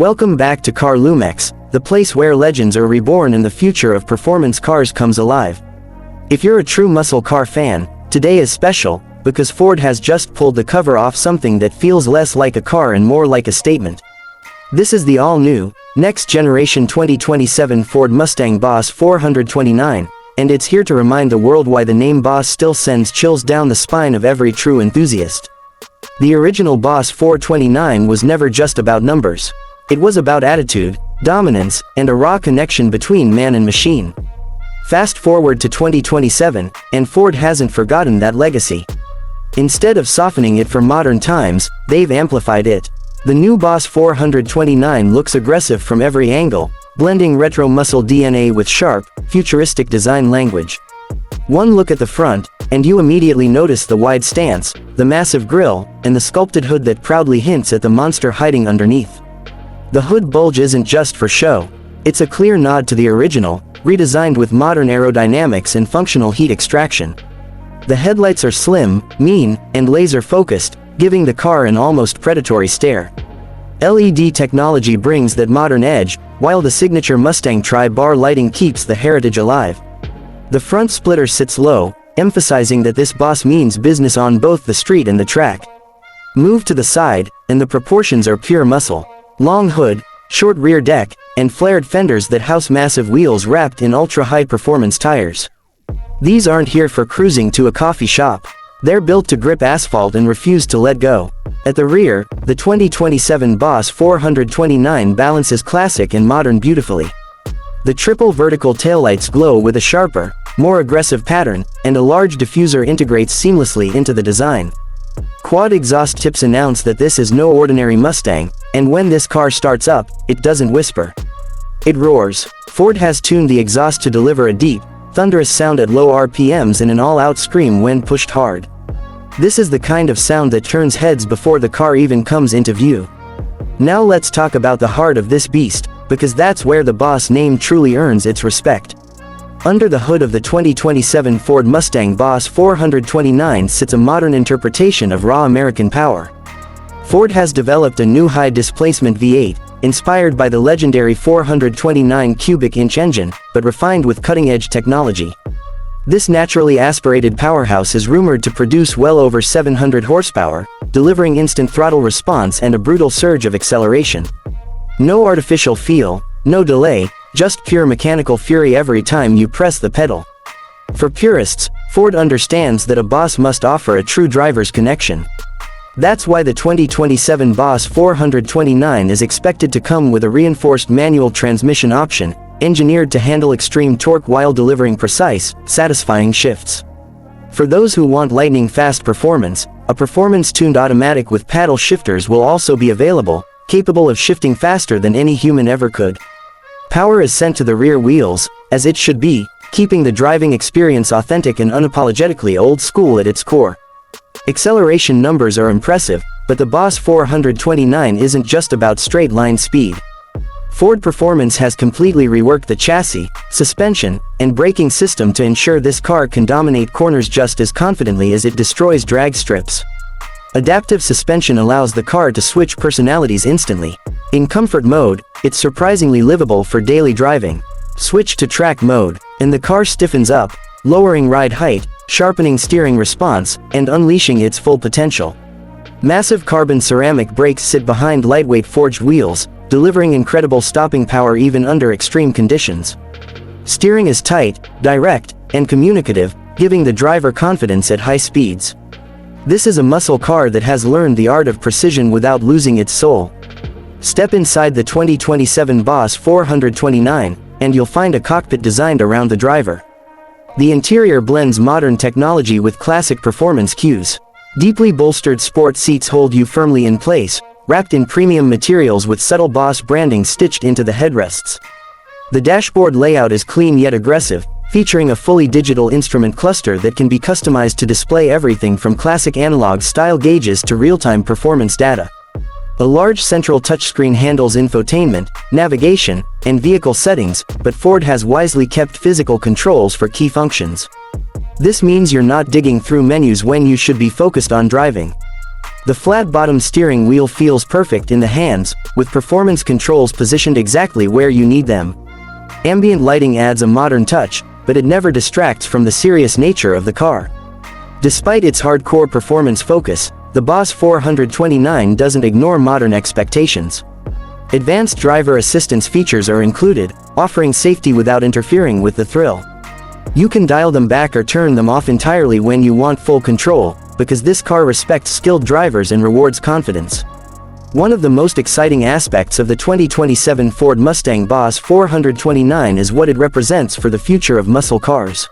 Welcome back to carLoomX, the place where legends are reborn and the future of performance cars comes alive. If you're a true muscle car fan, today is special, because Ford has just pulled the cover off something that feels less like a car and more like a statement. This is the all-new, next-generation 2027 Ford Mustang Boss 429, and it's here to remind the world why the name Boss still sends chills down the spine of every true enthusiast. The original Boss 429 was never just about numbers. It was about attitude, dominance, and a raw connection between man and machine. Fast forward to 2027, and Ford hasn't forgotten that legacy. Instead of softening it for modern times, they've amplified it. The new Boss 429 looks aggressive from every angle, blending retro muscle DNA with sharp, futuristic design language. One look at the front, and you immediately notice the wide stance, the massive grille, and the sculpted hood that proudly hints at the monster hiding underneath. The hood bulge isn't just for show. It's a clear nod to the original, redesigned with modern aerodynamics and functional heat extraction. The headlights are slim, mean, and laser-focused, giving the car an almost predatory stare. LED technology brings that modern edge, while the signature Mustang tri-bar lighting keeps the heritage alive. The front splitter sits low, emphasizing that this Boss means business on both the street and the track. Move to the side, and the proportions are pure muscle. Long hood, short rear deck, and flared fenders that house massive wheels wrapped in ultra-high performance tires. These aren't here for cruising to a coffee shop. They're built to grip asphalt and refuse to let go. At the rear, the 2027 Boss 429 balances classic and modern beautifully. The triple vertical taillights glow with a sharper, more aggressive pattern, and a large diffuser integrates seamlessly into the design. Quad exhaust tips announce that this is no ordinary Mustang, and when this car starts up, it doesn't whisper. It roars. Ford has tuned the exhaust to deliver a deep, thunderous sound at low RPMs and an all-out scream when pushed hard. This is the kind of sound that turns heads before the car even comes into view. Now let's talk about the heart of this beast, because that's where the Boss name truly earns its respect. Under the hood of the 2027 Ford Mustang Boss 429 sits a modern interpretation of raw American power. Ford has developed a new high-displacement V8, inspired by the legendary 429 cubic inch engine, but refined with cutting-edge technology. This naturally aspirated powerhouse is rumored to produce well over 700 horsepower, delivering instant throttle response and a brutal surge of acceleration. No artificial feel, no delay, just pure mechanical fury every time you press the pedal. For purists, Ford understands that a Boss must offer a true driver's connection. That's why the 2027 Boss 429 is expected to come with a reinforced manual transmission option, engineered to handle extreme torque while delivering precise, satisfying shifts. For those who want lightning-fast performance, a performance-tuned automatic with paddle shifters will also be available, capable of shifting faster than any human ever could. Power is sent to the rear wheels, as it should be, keeping the driving experience authentic and unapologetically old school at its core. Acceleration numbers are impressive, but the Boss 429 isn't just about straight-line speed. Ford Performance has completely reworked the chassis, suspension, and braking system to ensure this car can dominate corners just as confidently as it destroys drag strips. Adaptive suspension allows the car to switch personalities instantly. In comfort mode, it's surprisingly livable for daily driving. Switch to track mode, and the car stiffens up, lowering ride height, sharpening steering response, and unleashing its full potential. Massive carbon ceramic brakes sit behind lightweight forged wheels, delivering incredible stopping power even under extreme conditions. Steering is tight, direct, and communicative, giving the driver confidence at high speeds. This is a muscle car that has learned the art of precision without losing its soul. Step inside the 2027 Boss 429, and you'll find a cockpit designed around the driver. The interior blends modern technology with classic performance cues. Deeply bolstered sport seats hold you firmly in place, wrapped in premium materials with subtle Boss branding stitched into the headrests. The dashboard layout is clean yet aggressive, featuring a fully digital instrument cluster that can be customized to display everything from classic analog-style gauges to real-time performance data. A large central touchscreen handles infotainment, navigation, and vehicle settings, but Ford has wisely kept physical controls for key functions. This means you're not digging through menus when you should be focused on driving. The flat-bottom steering wheel feels perfect in the hands, with performance controls positioned exactly where you need them. Ambient lighting adds a modern touch, but it never distracts from the serious nature of the car. Despite its hardcore performance focus, the Boss 429 doesn't ignore modern expectations. Advanced driver assistance features are included, offering safety without interfering with the thrill. You can dial them back or turn them off entirely when you want full control, because this car respects skilled drivers and rewards confidence. One of the most exciting aspects of the 2027 Ford Mustang Boss 429 is what it represents for the future of muscle cars.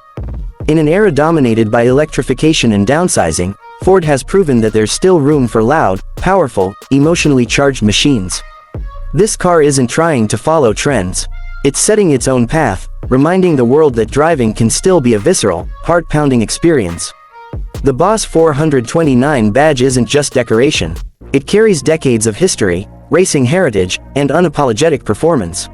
In an era dominated by electrification and downsizing, Ford has proven that there's still room for loud, powerful, emotionally charged machines. This car isn't trying to follow trends. It's setting its own path, reminding the world that driving can still be a visceral, heart-pounding experience. The Boss 429 badge isn't just decoration. It carries decades of history, racing heritage, and unapologetic performance.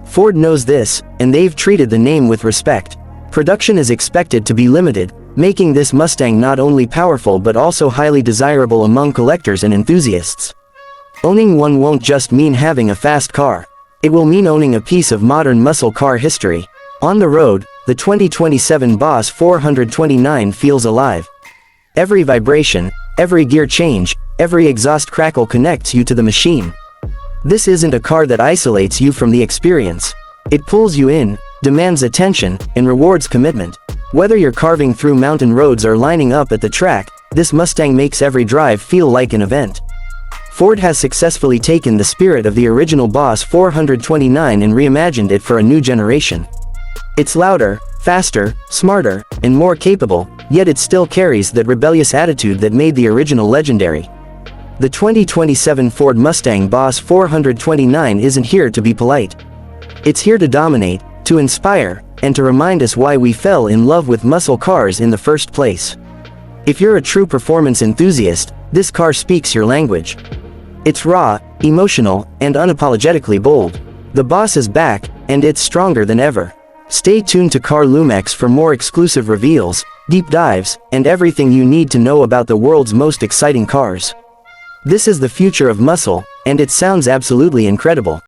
Ford knows this, and they've treated the name with respect. Production is expected to be limited, making this Mustang not only powerful but also highly desirable among collectors and enthusiasts. Owning one won't just mean having a fast car. It will mean owning a piece of modern muscle car history. On the road, the 2027 Boss 429 feels alive. Every vibration, every gear change, every exhaust crackle connects you to the machine. This isn't a car that isolates you from the experience. It pulls you in, demands attention, and rewards commitment. Whether you're carving through mountain roads or lining up at the track, this Mustang makes every drive feel like an event. Ford has successfully taken the spirit of the original Boss 429 and reimagined it for a new generation. It's louder, faster, smarter, and more capable, yet it still carries that rebellious attitude that made the original legendary. The 2027 Ford Mustang Boss 429 isn't here to be polite. It's here to dominate, to inspire, and to remind us why we fell in love with muscle cars in the first place. If you're a true performance enthusiast, this car speaks your language. It's raw, emotional, and unapologetically bold. The Boss is back, and it's stronger than ever. Stay tuned to carLoomX for more exclusive reveals, deep dives, and everything you need to know about the world's most exciting cars. This is the future of muscle, and it sounds absolutely incredible.